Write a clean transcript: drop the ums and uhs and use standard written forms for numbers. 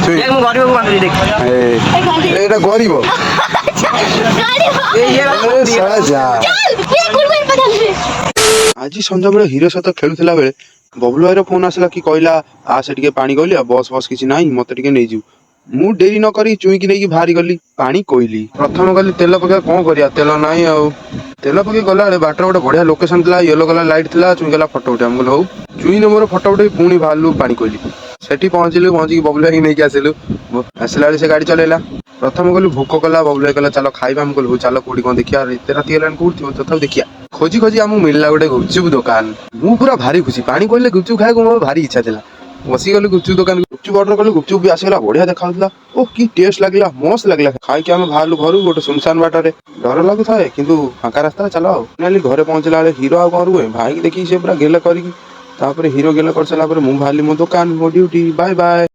देख मैं गरीब को बांधली देख एटा गरीब ए साला जा आज संध्या बेले हीरो सहित खेलुला बेले बबलू भाई फोन आसला कि कहला आ से टिके पानी कहली बस बस किसी ना मत टिके नहीं जीव मु डेरी न करी चुईकी नहीं बाहरी गली पानी कोइली प्रथम गली तेल पका कौन करिया तेल नाई आउ तेल पके गला बेले बाटर गोटे बढ़िया लोकेशन था येलो कलर लाइट था चुई गला फटो उठे हम हूँ चुई ने मोर फटो उठे पुणी बाहर पानी कोइली सेठी पहुंचलु पहुंची बबलू भाई नहीं आसिलु आसला से गाड़ी चलेला प्रथम गलु भोक कला बबलू भाई कहला चलो खाइबा हम कहलु चलो कोडी कौन देखिया एते राति हेलान कोठी तथा देखिया खोजी खोजी आमु मिलला गोटे गुपचुप दुकान मु पूरा भारी खुशी पानी कहले गुपचुप खाए मोर भारी इच्छा थिला बसी गलु गुपचुप दुकान गुपचुप ऑर्डर कलु गुपचुप भी आसीगला बढ़िया देखाउतला ओ की टेस्ट लागला मस्त लागला खाई के हम बाहरलु घरु गोटे सुनसान बाटरे डर लागु थाए किंतु फांका रास्ता चलो नाली घरे पहुंचला बेले हीरो आ घर रुए भाई की देखी से पूरा गेला करी तापर हीरो गेला कर सला पर मु बाहरली मो दुकान मो ड्यूटी बाय बाय।